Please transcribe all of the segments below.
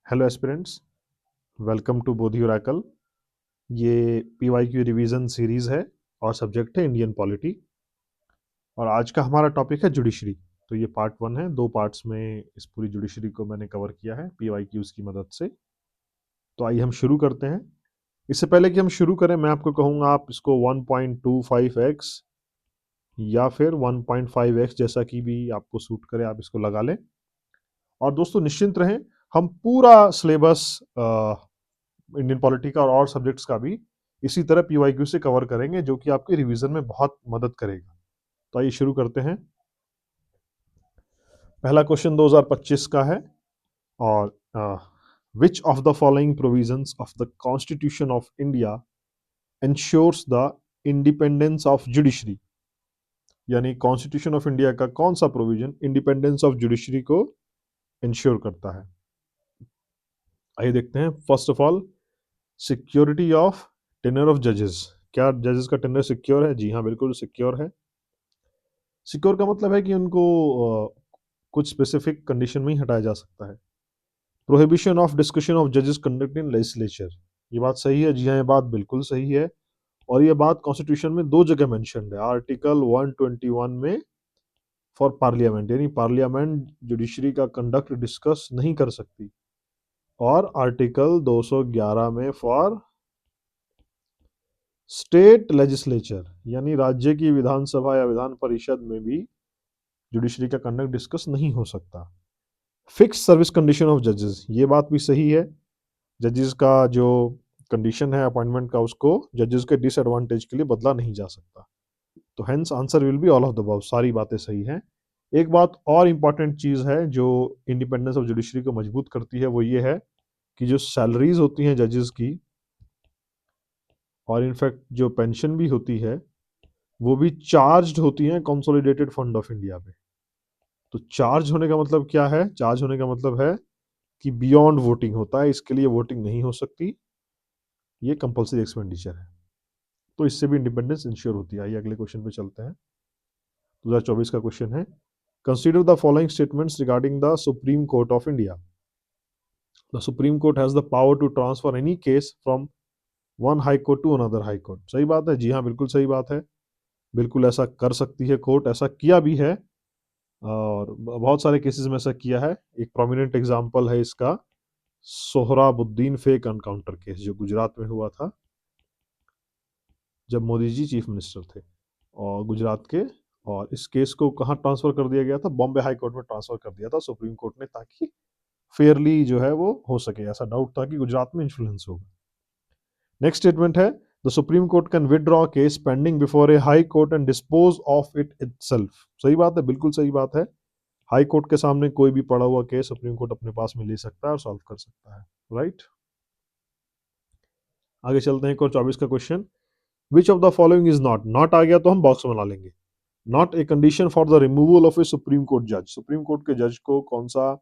Hello aspirants, welcome to Bodhi Oracle. ये PYQ revision series है और सब्जेक्ट है इंडियन पॉलिटी। और आज का हमारा टॉपिक है जुडिशरी। तो ये पार्ट 1 है, 2 पार्ट्स में इस पूरी जुडिशरी को मैंने कवर किया है पीवाईक्यूज की मदद से। तो आइए हम शुरू करते हैं। इससे पहले कि हम शुरू करें, मैं आपको कहूँगा आप इसको 1.25x या फिर 1.5x जैसा कि भी आपको सूट करे आप इसको लगा लें। और दोस्तों निश्चिंत रहें, हम पूरा सिलेबस इंडियन पॉलिटी का और सब्जेक्ट्स का भी इसी तरह पीवाईक्यू से कवर करेंगे, जो कि आपके रिवीजन में बहुत मदद करेगा। तो आइए शुरू करते हैं। पहला क्वेश्चन 2025 का है। और which of the following provisions of the constitution of India ensures the independence of judiciary. यानी कॉन्स्टिट्यूशन ऑफ इंडिया का कौन सा प्रोविजन इंडिपेंडेंस ऑफ जुडिशरी को इंश्योर करता है। आइए देखते हैं। First of all, security of tenure of जजेस। क्या जजेस का टेन्योर सिक्योर है? जी हाँ, बिल्कुल सिक्योर है। सिक्योर का मतलब है कि उनको कुछ स्पेसिफिक कंडीशन में ही हटाया जा सकता है। प्रोहिबिशन ऑफ डिस्कशन ऑफ जजेस कंडक्ट इन लेजिस्लेचर, ये बात सही है। जी हाँ, ये बात बिल्कुल सही है। और ये बात कॉन्स्टिट्यूशन में 2 जगह मेंशन्ड है। आर्टिकल 121 में फॉर पार्लियामेंट, यानी पार्लियामेंट जुडिशरी का कंडक्ट डिस्कस नहीं कर सकती। और आर्टिकल 211 में फॉर स्टेट लेजिस्लेचर, यानी राज्य की विधानसभा या विधान परिषद में भी जुडिशरी का कंडक्ट डिस्कस नहीं हो सकता। फिक्स सर्विस कंडीशन ऑफ जजेस, ये बात भी सही है। जजेस का जो कंडीशन है अपॉइंटमेंट का, उसको जजेस के डिसएडवांटेज के लिए बदला नहीं जा सकता। तो hence answer will be all of the above. सारी बातें सही हैं। एक बात और इंपॉर्टेंट चीज है जो इंडिपेंडेंस ऑफ जुडिशरी को मजबूत करती है, वो ये है कि जो सैलरीज होती हैं जजेस की, और इनफैक्ट जो पेंशन भी होती है, वो भी चार्ज्ड होती हैं कंसोलिडेटेड फंड ऑफ इंडिया पे। तो चार्ज होने का मतलब क्या है? चार्ज होने का मतलब है कि बियॉन्ड वोटिंग होता है, इसके लिए वोटिंग नहीं हो सकती, ये कंपलसरी एक्सपेंडिचर है। तो इससे भी इंडिपेंडेंस इंश्योर होती है। आइए अगले क्वेश्चन पे चलते हैं। 2024 का क्वेश्चन है, consider the following statements regarding the supreme court of India. The supreme Court has the power to transfer any case from one High Court to another High Court. सही बात है। जी हाँ, बिल्कुल सही बात है। बिल्कुल ऐसा कर सकती है कोर्ट, ऐसा किया भी है। और बहुत सारे केसेस में ऐसा किया है। एक प्रोमिनेंट एग्जांपल है इसका सोहराबुद्दीन फेक एनकाउंटर केस, जो गुजरात में हुआ था जब मोदी जी चीफ मिनिस्टर थे और गुजरात के। और इस केस को कहाँ ट्रांसफर कर दिया गया था? बॉम्बे हाई कोर्ट में ट्रांसफर कर दिया था सुप्रीम कोर्ट ने, ताकि फेयरली जो है वो हो सके। ऐसा डाउट था कि गुजरात में इन्फ्लुएंस होगा। नेक्स्ट स्टेटमेंट है, the supreme court can withdraw case pending before A high court and dispose of it itself. सही बात है, बिल्कुल सही बात है। हाई कोर्ट के सामने कोई भी पड़ा हुआ केस सुप्रीम कोर्ट अपने पास में ले सकता है और सॉल्व कर सकता है। राइट। आगे चलते हैं। एक और 24 का question, which of the following is not. Not आ गया तो हम बॉक्स बना लेंगे। Not a condition for the removal of a supreme court जज। सुप्रीम कोर्ट के जज को कौन सा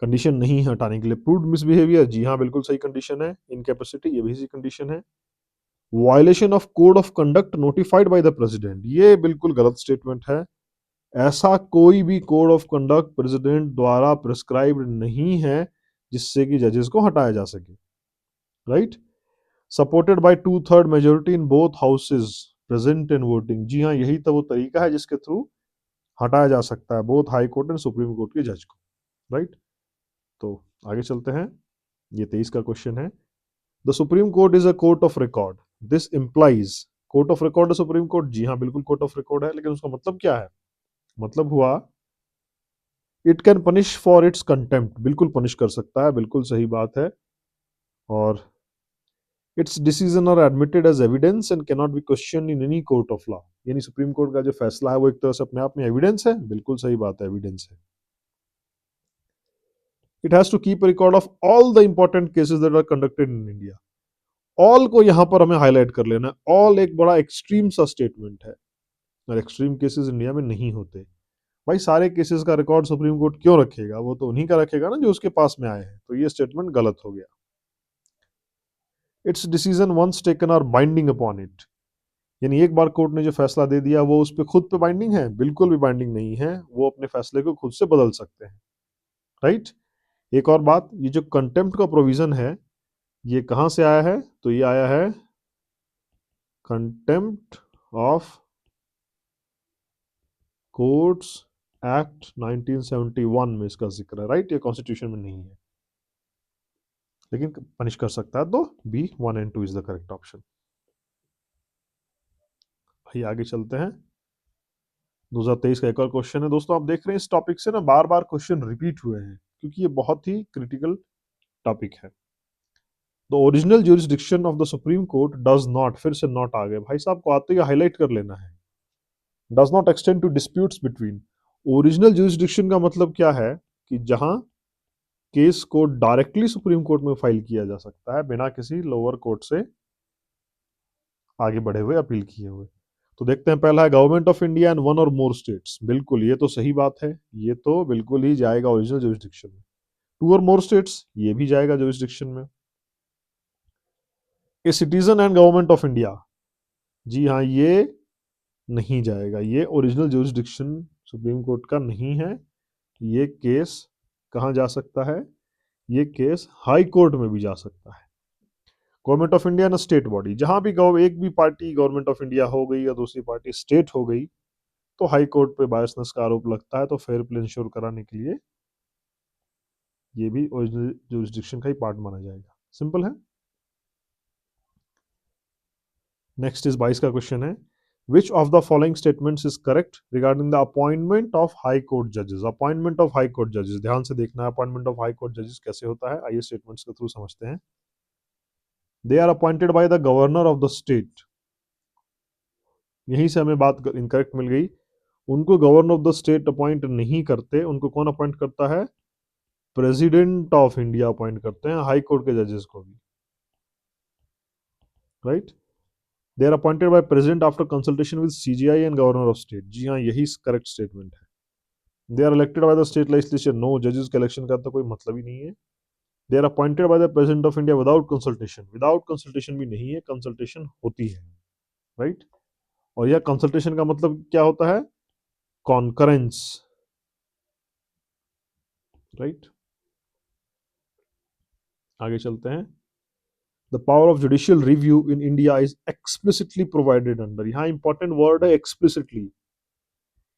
कंडीशन नहीं है हटाने के लिए? प्रूव्ड मिसबिहेवियर, जी हाँ बिल्कुल सही कंडीशन है। इनकैपेसिटी, ये भी सही कंडीशन है। Violation of code of conduct notified by the president, ये बिल्कुल गलत स्टेटमेंट है। ऐसा कोई भी कोड ऑफ कंडक्ट प्रेसिडेंट द्वारा प्रिस्क्राइब्ड नहीं है जिससे कि जजेस को हटाया जा सके। Right. Supported by 2/3 majority in both houses present in voting, जी हाँ, यही तो वो तरीका है जिसके थ्रू हटाया जा सकता है both high court and supreme court के जज को। राइट। तो आगे चलते हैं। ये 23 का क्वेश्चन है, the supreme court is a court of record, this implies. Court of record है सुप्रीम कोर्ट, जी हाँ बिल्कुल कोर्ट ऑफ रिकॉर्ड है, लेकिन उसका मतलब क्या है? मतलब हुआ it can punish for its contempt, बिल्कुल पनिश कर सकता है, बिल्कुल सही बात है। और its decision are admitted as evidence and can not be question in any court of law, यानी सुप्रीम कोर्ट का जो फैसला है वो एक तरह से अपने आप में एविडेंस है, बिल्कुल सही बात है, एविडेंस है। It has to keep record of all the important cases that are conducted in India. All को यहां पर हमें हाईलाइट कर लेना है। ऑल एक बड़ा एक्सट्रीम सा स्टेटमेंट है और एक्सट्रीम केसेस इंडिया में नहीं होते। भाई सारे केसेस का रिकॉर्ड सुप्रीम कोर्ट क्यों रखेगा? वो तो उन्हीं का रखेगा ना जो उसके पास में आए हैं। तो ये स्टेटमेंट गलत हो गया। Its decision once taken are binding upon it, यानी एक बार कोर्ट ने जो फैसला दे दिया वो उस पर खुद पे बाइंडिंग है? बिल्कुल भी बाइंडिंग नहीं है। वो अपने फैसले को खुद से बदल सकते हैं। राइट। एक और बात, ये जो कंटेम्प्ट का प्रोविजन है ये कहां से आया है? तो ये आया है कंटेम्प्ट ऑफ कोर्ट्स एक्ट 1971 में इसका जिक्र है, राइट? ये कॉन्स्टिट्यूशन में नहीं है, लेकिन पनिश कर सकता है, तो B 1 and 2 is the correct option. भाई आगे चलते हैं। 2023 का एक और क्वेश्चन है दोस्तों। आप देख रहे हैं इस टॉपिक से ना बार बार क्वेश्चन रिपीट हुए हैं, क्योंकि ये बहुत ही क्रिटिकल टॉपिक है। The original jurisdiction of the supreme court does not, फिर से नॉट आ गए भाई साहब को, आते ही हाईलाइट कर लेना है। Does not extend to disputes between. Original jurisdiction का मतलब क्या है? कि जहां केस को डायरेक्टली सुप्रीम कोर्ट में फाइल किया जा सकता है बिना किसी लोअर कोर्ट से आगे बढ़े हुए, अपील किए हुए। तो देखते हैं, पहला है government of India and one और मोर स्टेट्स। बिल्कुल, ये तो सही बात है, ये तो बिल्कुल ही जाएगा ओरिजिनल ज्यूरिसडिक्शन में। टू और मोर स्टेट्स, ये भी जाएगा ज्यूरिसडिक्शन में। A citizen and government of India, जी हाँ, ये नहीं जाएगा, ये ओरिजिनल ज्यूरिसडिक्शन सुप्रीम कोर्ट का नहीं है। ये केस कहाँ जा सकता है? ये केस हाई कोर्ट में भी जा सकता है। गवर्नमेंट ऑफ इंडिया ना स्टेट बॉडी, जहां भी एक भी पार्टी गवर्नमेंट ऑफ इंडिया हो गई या दूसरी पार्टी स्टेट हो गई, तो हाई कोर्ट पे बायसनेस का आरोप लगता है, तो फेयर प्ले इंश्योर कराने के लिए ये भी ओरिजिनल ज्यूरिसडिक्शन का ही पार्ट माना जाएगा। सिंपल है। नेक्स्ट इज 22 का क्वेश्चन है, विच of the following statements is correct regarding the appointment of high court जजेस। अपॉइंटमेंट ऑफ हाई कोर्ट जजेस, ध्यान से देखना है अपॉइंटमेंट ऑफ हाई कोर्ट जजेस कैसे होता है, आइए स्टेटमेंट्स के थ्रू समझते हैं। They are appointed by the governor of the state, यहीं से हमें बात इनकरेक्ट मिल गई। उनको governor of the state appoint नहीं करते, उनको कौन अपॉइंट करता है? प्रेसिडेंट ऑफ इंडिया अपॉइंट करते हैं हाई कोर्ट के जजेस को भी, right? They are appointed by president after consultation with CGI and governor of state, जी हाँ, यही करेक्ट स्टेटमेंट है। They are elected by the state legislature, no, जजेस के इलेक्शन का तो कोई मतलब ही नहीं है। They are appointed by the president of India without consultation, without consultation भी नहीं है, कंसल्टेशन होती है, राइट? और यह कंसल्टेशन का मतलब क्या होता है? Concurrence, right? आगे चलते हैं। The power of judicial review in India is explicitly provided under, यहाँ इंपॉर्टेंट वर्ड है एक्सप्लिसिटली,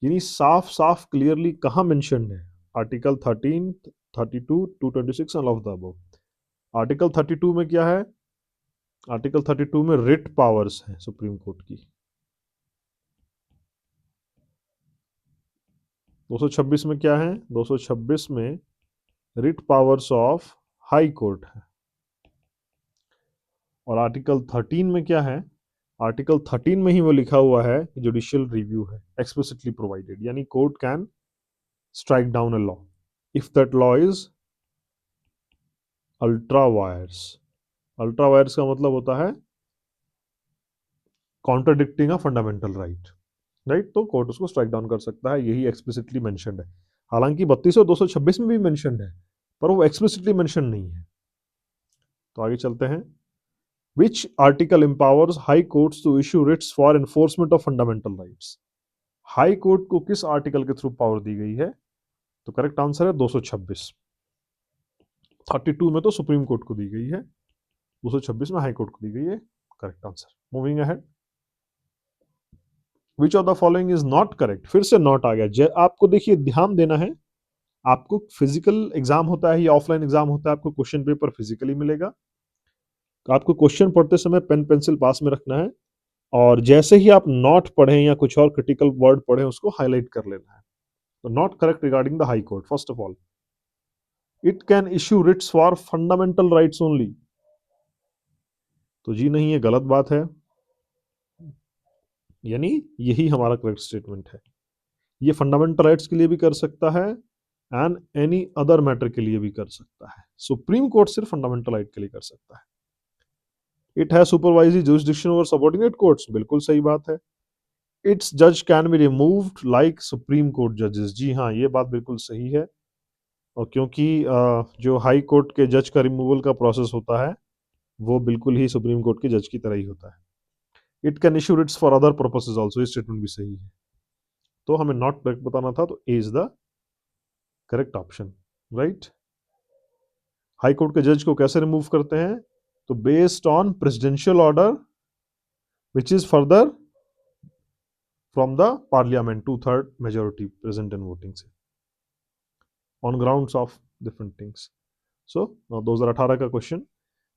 यानी साफ साफ क्लियरली कहाँ मेंशन्ड है? Article 13, 32, 226 end of the above. Article 32 में क्या है? आर्टिकल 32 में रिट पावर्स है सुप्रीम कोर्ट की। 226 में क्या है? 226 में writ powers of high court है। और आर्टिकल 13 में क्या है? आर्टिकल 13 में ही वो लिखा हुआ है कि जुडिशियल रिव्यू है, एक्सप्लिसिटली प्रोवाइडेड, यानी court can strike down a law if that law is ultra vires. Ultra vires का मतलब होता है contradicting a fundamental right, right? तो कोर्ट उसको स्ट्राइक डाउन कर सकता है, यही एक्सप्लिसिटली मेंशन्ड है। हालांकि 32 और 226 में भी मेंशन्ड है, पर वो एक्सप्लिसिटली मेंशन नहीं है। तो आगे चलते हैं। Which article empowers high courts to issue writs for enforcement of fundamental rights? High court को किस आर्टिकल के थ्रू पावर दी गई है? तो करेक्ट आंसर है 226। 32 में तो सुप्रीम कोर्ट को दी गई है, 226 में हाई कोर्ट को दी गई है, correct answer. Moving ahead. Which of the following is not correct, फिर से नॉट आ गया। आपको देखिए ध्यान देना है, आपको फिजिकल एग्जाम होता है या ऑफलाइन एग्जाम होता है, आपको क्वेश्चन पेपर फिजिकली मिलेगा। आपको क्वेश्चन पढ़ते समय पेन पेंसिल पास में रखना है, और जैसे ही आप नॉट पढ़ें या कुछ और क्रिटिकल वर्ड पढ़ें उसको हाईलाइट कर लेना है। तो not correct regarding the high court, first of all it can issue Ritz for fundamental rights only, तो जी नहीं, ये गलत बात है, यानी यही हमारा करेक्ट स्टेटमेंट है। ये फंडामेंटल राइट्स के लिए भी कर सकता है एंड एनी अदर मैटर के लिए भी कर सकता है, सुप्रीम कोर्ट सिर्फ फंडामेंटल राइट के लिए कर सकता है। It has supervisory jurisdiction over subordinate courts, बिल्कुल सही बात है। इट्स जज can be removed like supreme court जजेस, जी हाँ, ये बात बिल्कुल सही है। और क्योंकि जो हाई कोर्ट के जज का रिमूवल का प्रोसेस होता है वो बिल्कुल ही सुप्रीम कोर्ट के जज की तरह ही होता है। It can issue Ritz for other purposes also, ये स्टेटमेंट भी सही है। तो हमें नॉट करेक्ट बताना था, तो a is the correct option, right? High court के जज को कैसे रिमूव करते हैं? तो based on presidential order which is further from the parliament, 2/3 majority present in voting से, on grounds of different things. So 2018 का question,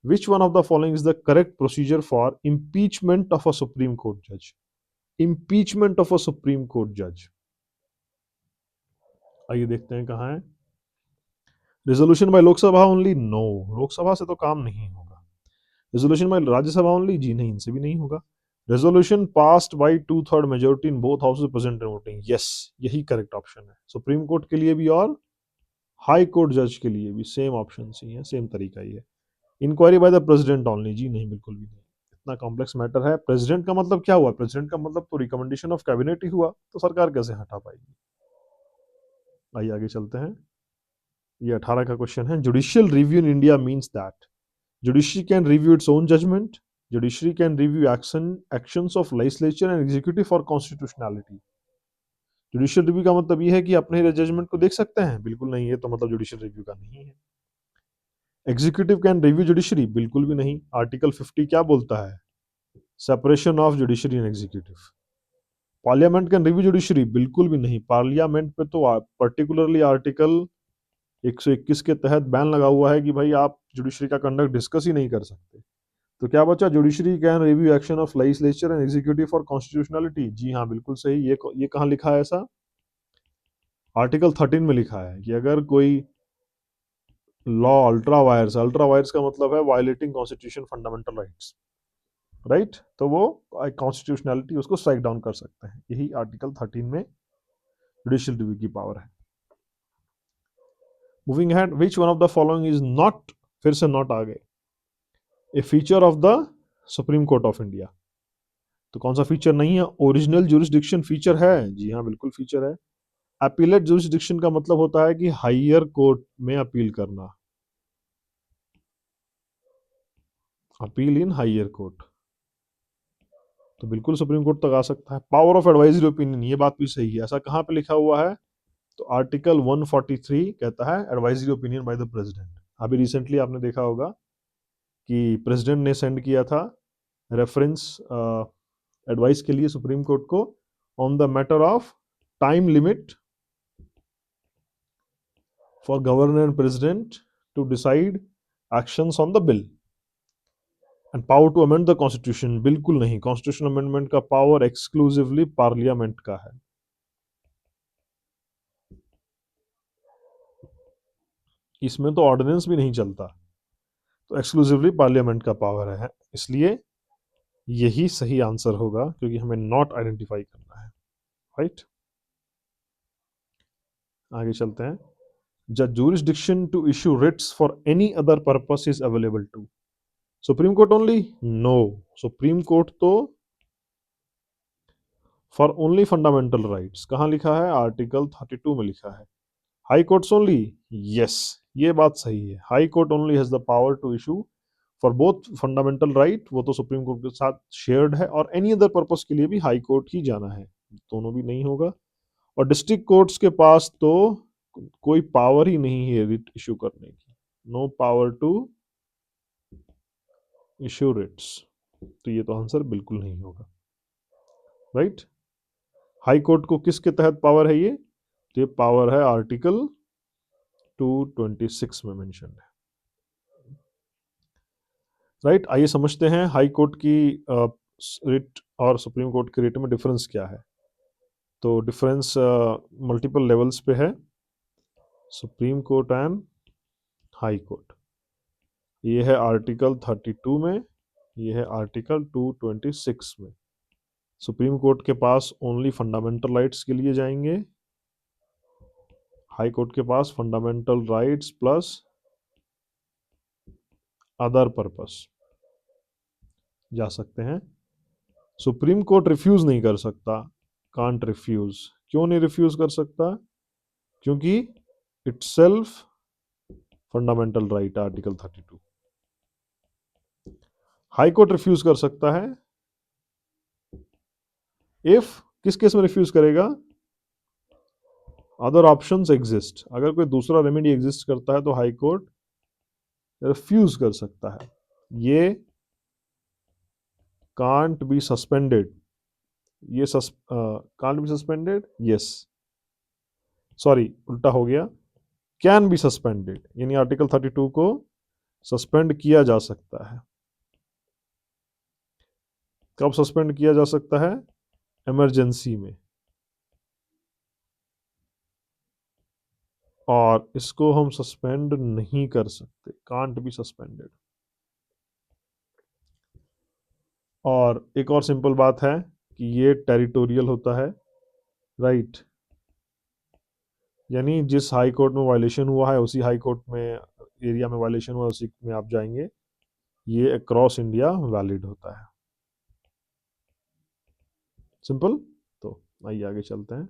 which one of the following is the correct procedure for impeachment of a Supreme Court judge? Impeachment of a Supreme Court judge. आइए देखते हैं कहाँ है. Resolution by Lok Sabha only? No. Lok Sabha से तो काम नहीं होगा. Resolution by Rajya Sabha only? जी नहीं, इनसे भी नहीं होगा. Resolution passed by 2/3 majority in both houses present in voting? Yes, यही करेक्ट ऑप्शन है. सुप्रीम कोर्ट के लिए भी और हाई कोर्ट जज के लिए भी सेम ऑप्शन ही है, सेम तरीका ही है. Inquiry by the president only? जी नहीं, बिल्कुल भी नहीं. इतना कॉम्प्लेक्स मैटर है. प्रेसिडेंट का मतलब क्या हुआ? प्रेसिडेंट का मतलब तो रिकमेंडेशन ऑफ कैबिनेट ही हुआ, तो सरकार कैसे हटा पाएगी? आइए आगे चलते हैं. ये 18 का क्वेश्चन है. Judicial review in India means that judiciary can review its own judgment, judiciary can review actions of legislature and executive for constitutionality. Judicial review का मतलब ये है कि अपने जजमेंट को देख सकते हैं? बिल्कुल नहीं. है तो मतलब जुडिशियल रिव्यू का नहीं है. Executive can review judiciary? बिल्कुल भी नहीं. आर्टिकल 50 क्या बोलता है? Separation of judiciary and executive. Parliament can review judiciary? बिल्कुल भी नहीं. पार्लियामेंट पे तो पर्टिकुलरली आर्टिकल 121 के तहत बैन लगा हुआ है कि भाई आप जुडिशरी का कंडक्ट डिस्कस ही नहीं कर सकते. तो क्या बचा? Judiciary can review action of legislature and executive for constitutionality. जी हाँ, बिल्कुल सही. ये कहाँ लिखा है ऐसा? आर्टिकल 13 में लिखा है कि अगर कोई लॉ अल्ट्रा वायर्स का मतलब है violating constitution fundamental rights, right, तो वो कॉन्स्टिट्यूशनैलिटी उसको स्ट्राइक डाउन कर सकते हैं. यही आर्टिकल 13 में जुडिशियल रिव्यू की पावर है. Moving ahead, which one of the following is not, फिर से नॉट आ गए, a feature of the supreme court of India. तो कौन सा फीचर नहीं है? ओरिजिनल जुरिस्डिक्शन फीचर है. जी हाँ, बिल्कुल फीचर है. अपीलेट जुरिस्डिक्शन का मतलब होता है कि हायर कोर्ट में अपील करना. अपील इन हायर कोर्ट, तो बिल्कुल सुप्रीम कोर्ट तक आ सकता है. पावर ऑफ एडवाइजरी ओपिनियन, ये बात भी सही है. ऐसा कहाँ पे लिखा हुआ है? तो आर्टिकल 143 कहता है advisory opinion by the president. अभी रिसेंटली आपने देखा होगा कि प्रेसिडेंट ने सेंड किया था रेफरेंस एडवाइस के लिए सुप्रीम कोर्ट को on the matter of time limit for governor and president to decide actions on the bill and power to amend the constitution. बिल्कुल नहीं. कॉन्स्टिट्यूशन अमेंडमेंट का पावर एक्सक्लूसिवली पार्लियामेंट का है. इसमें तो ऑर्डिनेंस भी नहीं चलता, तो एक्सक्लूसिवली पार्लियामेंट का पावर है. इसलिए यही सही आंसर होगा, क्योंकि हमें नॉट आइडेंटिफाई करना है. राइट, आगे चलते हैं. The jurisdiction to issue writs for any other purpose is available to supreme court only? No. Supreme court तो फॉर ओनली फंडामेंटल राइट्स. कहाँ लिखा है? आर्टिकल 32 में लिखा है. High courts only? यस, ये बात सही है. High court only has the power to issue for both fundamental right, वो तो सुप्रीम कोर्ट के साथ शेयर्ड है, और एनी अदर पर्पस के लिए भी हाई कोर्ट ही जाना है. दोनों भी नहीं होगा. और डिस्ट्रिक्ट कोर्ट्स के पास तो कोई पावर ही नहीं है रिट इशू करने की. No power to issue writs. तो ये तो आंसर बिल्कुल नहीं होगा. राइट, हाई कोर्ट को किसके तहत पावर है? ये तो ये पावर है आर्टिकल 226 में मेंशन है. राइट, आइए समझते हैं हाई कोर्ट की रिट और सुप्रीम कोर्ट के रिट में डिफरेंस क्या है. तो डिफरेंस मल्टीपल लेवल्स पे है. Supreme court and high court, ये है आर्टिकल 32 में, ये है आर्टिकल 226 में. सुप्रीम कोर्ट के पास ओनली फंडामेंटल राइट्स के लिए जाएंगे, हाई कोर्ट के पास fundamental rights plus other purpose जा सकते हैं. सुप्रीम कोर्ट रिफ्यूज नहीं कर सकता. Can't refuse. क्यों नहीं रिफ्यूज कर सकता? क्योंकि itself fundamental right, article 32. High court refuse कर सकता है इफ, किस केस में रिफ्यूज करेगा? Other options exist. अगर कोई दूसरा रेमेडी एग्जिस्ट करता है तो हाई कोर्ट रिफ्यूज कर सकता है। ये कांट बी सस्पेंडेड, ये can't be suspended, yes, sorry उल्टा हो गया, कैन बी सस्पेंडेड, यानी आर्टिकल 32 को सस्पेंड किया जा सकता है। कब सस्पेंड किया जा सकता है? इमरजेंसी में। और इसको हम सस्पेंड नहीं कर सकते, कांट बी सस्पेंडेड। और एक और सिंपल बात है कि ये टेरिटोरियल होता है, राइट, यानी जिस हाई कोर्ट में वायलेशन हुआ है उसी हाई कोर्ट में एरिया में वायलेशन हुआ उसी में आप जाएंगे। ये अक्रॉस इंडिया वैलिड होता है। सिंपल। तो आइए आगे चलते हैं।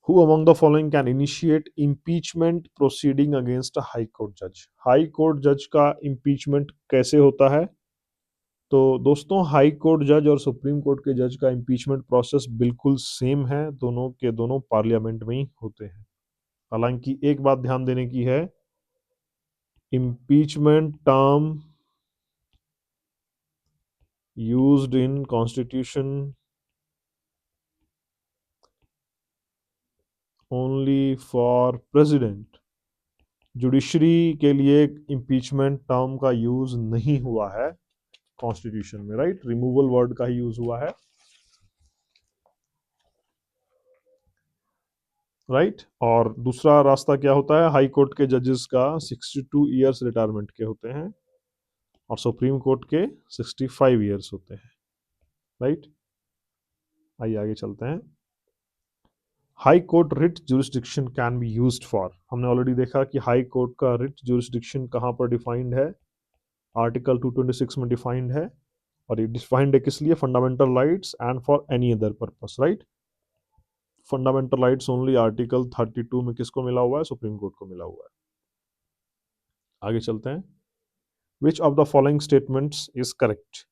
Who among the following can initiate impeachment proceeding against a high court judge? High court जज का impeachment कैसे होता है? तो दोस्तों हाई कोर्ट जज और सुप्रीम कोर्ट के जज का impeachment प्रोसेस बिल्कुल सेम है, दोनों के दोनों पार्लियामेंट में ही होते हैं। हालांकि एक बात ध्यान देने की है, impeachment term used in constitution only for president, judiciary के लिए इम्पीचमेंट टर्म का यूज नहीं हुआ है कॉन्स्टिट्यूशन में, राइट, रिमूवल वर्ड का ही यूज हुआ है, राइट। और दूसरा रास्ता क्या होता है, हाई कोर्ट के जजेस का 62 ईयर्स रिटायरमेंट के होते हैं और सुप्रीम कोर्ट के 65 ईयर्स होते हैं, राइट। आइए आगे चलते हैं। High court writ jurisdiction can be used for, हमने ऑलरेडी देखा कि हाई कोर्ट का रिट जुरिस्डिक्शन कहां पर डिफाइंड है, आर्टिकल 226 में डिफाइंड है। और ये डिफाइंड है किस लिए, fundamental rights and for any other purpose, right. Fundamental rights only article 32 में किसको मिला हुआ है, सुप्रीम कोर्ट को मिला हुआ है। आगे चलते हैं। Which of the following statements is correct?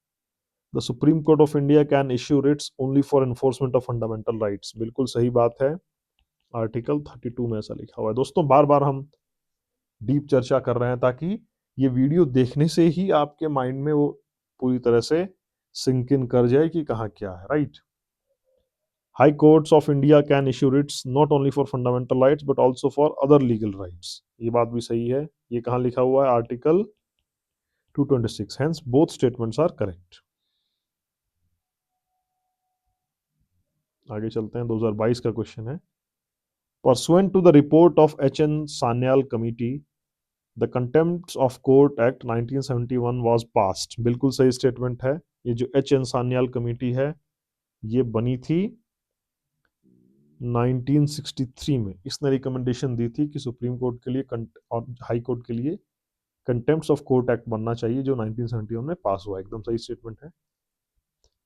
The supreme court of India can issue writs only for enforcement of fundamental rights, बिल्कुल सही बात है, आर्टिकल 32 में ऐसा लिखा हुआ है। दोस्तों बार बार हम डीप चर्चा कर रहे हैं ताकि ये वीडियो देखने से ही आपके माइंड में वो पूरी तरह से सिंक इन कर जाए कि कहाँ क्या है, right. High courts of India can issue writs not only for fundamental rights but also for other legal rights. ये बात भी सही है, ये कहाँ लिखा हुआ है, article 226, hence both statements are correct. आगे चलते हैं, 2022 का क्वेश्चन है। Pursuant to the report of H.N. Sanyal Committee, the Contempt of Court Act 1971 was passed. बिल्कुल सही स्टेटमेंट है। ये जो H.N. Sanyal कमेटी है ये बनी थी 1963 में। इसने रिकमेंडेशन दी थी कि सुप्रीम कोर्ट के लिए और हाई कोर्ट के लिए कंटेम्प्ट ऑफ कोर्ट एक्ट बनना चाहिए, जो 1971 में पास हुआ। एकदम सही स्टेटमेंट है।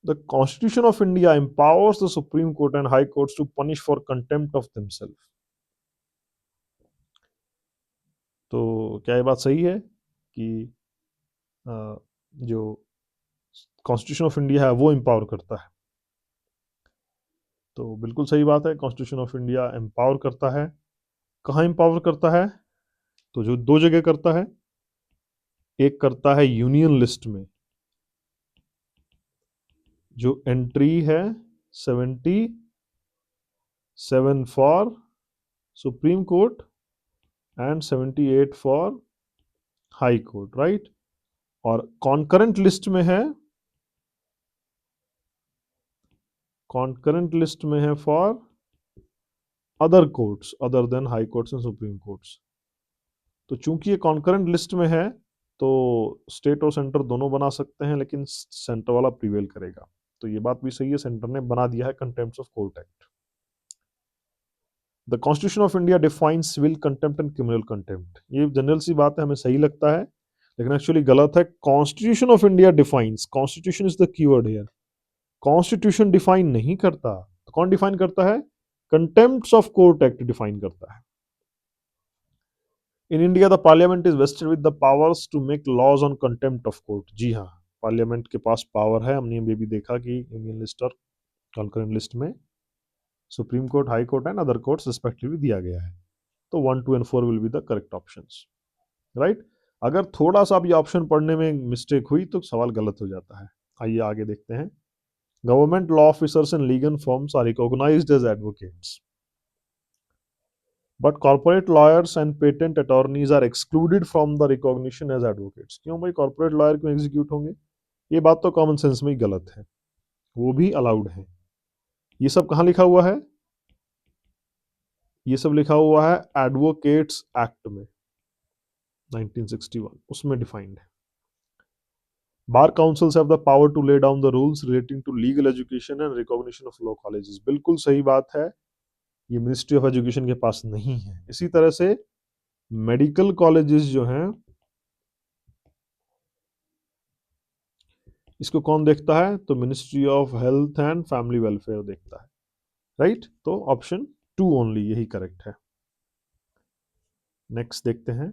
The constitution of India empowers the supreme court and high courts to punish for contempt of themselves. तो क्या ये बात सही है कि जो कॉन्स्टिट्यूशन ऑफ इंडिया है वो एम्पावर करता है? तो बिल्कुल सही बात है, कॉन्स्टिट्यूशन ऑफ इंडिया एम्पावर करता है। कहाँ एम्पावर करता है? तो जो दो जगह करता है, एक करता है यूनियन लिस्ट में, जो एंट्री है 77 for supreme court and 78 for high court, right. और कॉन्करेंट लिस्ट में है, कॉन्करेंट लिस्ट में है for other courts other than high courts and supreme courts. तो चूंकि ये कॉन्करेंट लिस्ट में है तो स्टेट और सेंटर दोनों बना सकते हैं, लेकिन सेंटर वाला प्रिवेल करेगा। तो ये बात भी सही है, सेंटर ने बना दिया है contempt of court act. The constitution of India defines civil contempt and criminal contempt. ये जनरल सी बात है, हमें सही लगता है, लेकिन एक्चुअली गलत है। Constitution of India defines, constitution is the keyword here. Constitution define नहीं करता, तो कौन डिफाइन करता है? Contempt of court act define करता है। In India the parliament is vested with the powers to make laws on contempt of court. जी हाँ, पार्लियामेंट के पास पावर है। हमने ये भी देखा कि यूनियन लिस्ट और कॉन्करेंट लिस्ट में supreme court, high court and other courts respectively दिया गया है। तो 1, 2 and 4 will be the correct options, right. अगर थोड़ा सा भी ऑप्शन पढ़ने में मिस्टेक हुई तो सवाल गलत हो जाता है। आइए आगे देखते हैं। Government law officers and legal firms are recognized as advocates, but corporate lawyers and patent attorneys are excluded from the recognition as advocates. क्यों भाई कॉर्पोरेट लॉयर क्यों एग्जीक्यूट होंगे? ये बात तो कॉमन सेंस में ही गलत है, वो भी अलाउड है। ये सब कहाँ लिखा हुआ है? ये सब लिखा हुआ है एडवोकेट्स एक्ट में 1961, उसमें डिफाइंड है। Bar councils have the power to lay down the rules relating to legal education and recognition of law colleges. बिल्कुल सही बात है, ये मिनिस्ट्री ऑफ एजुकेशन के पास नहीं है। इसी तरह से मेडिकल कॉलेजेस जो हैं, इसको कौन देखता है? तो ministry of health and family welfare देखता है, राइट। तो ऑप्शन 2 ओनली यही करेक्ट है। नेक्स्ट देखते हैं।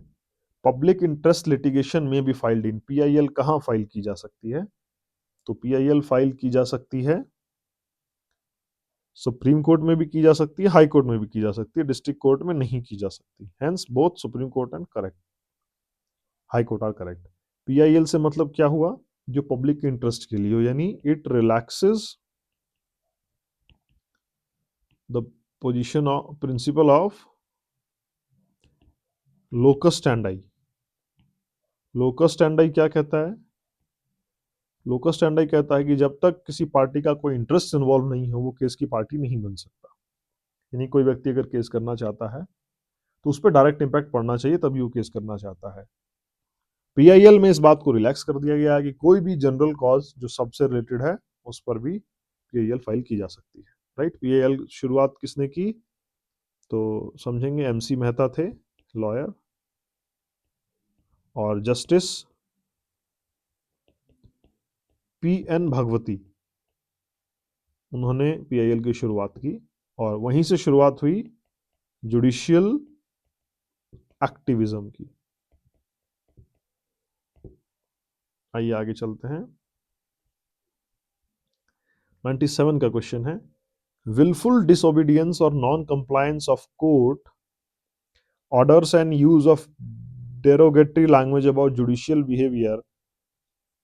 पब्लिक इंटरेस्ट लिटिगेशन में बी फाइल्ड इन, पीआईएल कहां फाइल की जा सकती है? तो पीआईएल फाइल की जा सकती है सुप्रीम कोर्ट में भी की जा सकती है, हाई कोर्ट में भी की जा सकती है, डिस्ट्रिक्ट कोर्ट में नहीं की जा सकती। Hence both supreme court and correct high court are correct. PIL से मतलब क्या हुआ? जो पब्लिक इंटरेस्ट के लिए हो, यानी it relaxes the position of principle of locus स्टैंडाई। Locus स्टैंडाई क्या कहता है? लोकस स्टैंडाई कहता है कि जब तक किसी पार्टी का कोई इंटरेस्ट इन्वॉल्व नहीं हो वो केस की पार्टी नहीं बन सकता। यानी कोई व्यक्ति अगर केस करना चाहता है तो उस पर डायरेक्ट इंपैक्ट पड़ना चाहिए तभी वो केस करना चाहता है। पीआईएल में इस बात को रिलैक्स कर दिया गया है कि कोई भी जनरल कॉज जो सबसे रिलेटेड है उस पर भी पीआईएल फाइल की जा सकती है, राइट। पीआईएल शुरुआत किसने की? तो समझेंगे, एमसी मेहता थे लॉयर, और जस्टिस पीएन भागवती, उन्होंने पीआईएल की शुरुआत की और वहीं से शुरुआत हुई जुडिशियल एक्टिविज्म की। आइए आगे चलते हैं। 97 का क्वेश्चन है, willful disobedience or non-compliance of court orders and use of derogatory language about judicial behavior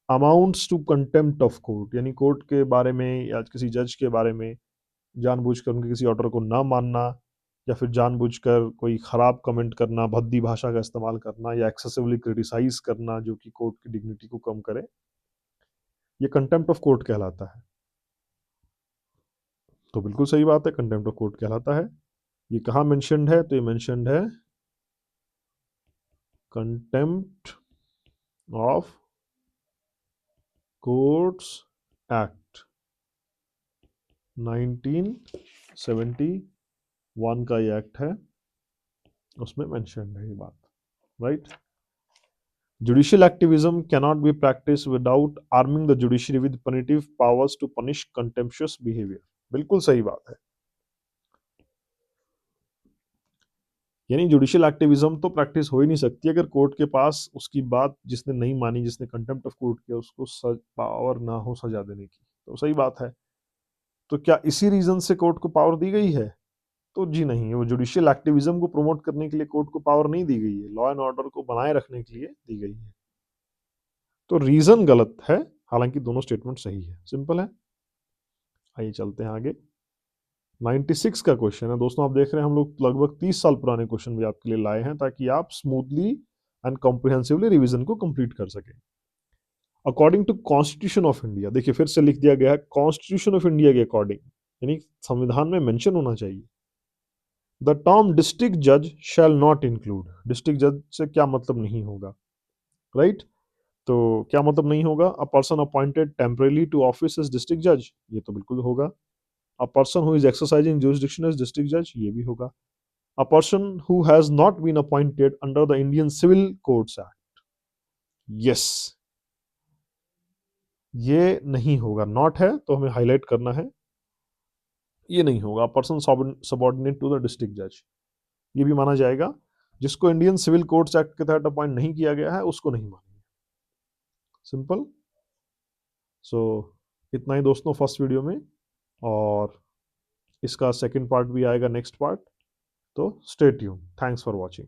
amounts to contempt of court। यानी कोर्ट के बारे में या किसी जज के बारे में जानबूझकर उनके किसी ऑर्डर को ना मानना, या फिर जानबूझकर कोई खराब कमेंट करना, भद्दी भाषा का इस्तेमाल करना, या एक्सेसिवली क्रिटिसाइज करना जो कि कोर्ट की डिग्निटी को कम करे, ये कंटेम्प्ट ऑफ कोर्ट कहलाता है। तो बिल्कुल सही बात है, कंटेम्प्ट ऑफ कोर्ट कहलाता है। ये कहाँ मेंशन्ड है? तो ये मेंशन्ड है कंटेम्प्ट ऑफ कोर्ट्स एक्ट 1971 का ये एक्ट है, उसमें मेंशन्ड है ये बात, right. Judicial activism cannot be practice without arming the judiciary with punitive powers to punish contemptuous behaviour. बिल्कुल सही बात है। यानी जुडिशियल एक्टिविज्म तो प्रैक्टिस हो ही नहीं सकती अगर कोर्ट के पास उसकी बात जिसने नहीं मानी, जिसने कंटेम्प्ट ऑफ कोर्ट किया, उसको पावर ना हो सजा देने की। तो सही बात है। तो क्या इसी रीजन से कोर्ट को पावर दी गई है? तो जी नहीं, वो जुडिशियल एक्टिविज्म को प्रमोट करने के लिए कोर्ट को पावर नहीं दी गई है, लॉ एंड ऑर्डर को बनाए रखने के लिए दी गई है। तो रीजन गलत है, हालांकि दोनों स्टेटमेंट सही है, सिंपल है। आइए चलते हैं आगे। 96 का क्वेश्चन है दोस्तों, आप देख रहे हैं हम लोग लगभग 30 साल पुराने क्वेश्चन भी आपके लिए लाए हैं ताकि आप स्मूथली एंड कॉम्प्रिहेंसिवली रिवीजन को कंप्लीट कर सकें। According to constitution of India, देखिए फिर से लिख दिया गया है कॉन्स्टिट्यूशन ऑफ इंडिया के अकॉर्डिंग, यानी संविधान में मेंशन होना चाहिए। द टर्म डिस्ट्रिक्ट जज शैल नॉट इंक्लूड, डिस्ट्रिक्ट जज से क्या मतलब नहीं होगा, राइट। तो क्या मतलब नहीं होगा? A person appointed temporarily to office as district जज, ये तो बिल्कुल होगा। A person who is exercising jurisdiction as district जज, ये भी होगा। A person who has not been appointed under the Indian civil codes act, yes, ये नहीं होगा। नॉट है तो हमें हाईलाइट करना है, ये नहीं होगा। Person subordinate to the district जज, ये भी माना जाएगा। जिसको इंडियन सिविल कोड्स एक्ट के तहत अपॉइंट नहीं किया गया है उसको नहीं मानेंगे, सिंपल। सो इतना ही दोस्तों फर्स्ट वीडियो में, और इसका सेकंड पार्ट भी आएगा नेक्स्ट पार्ट। तो stay tune, thanks for watching.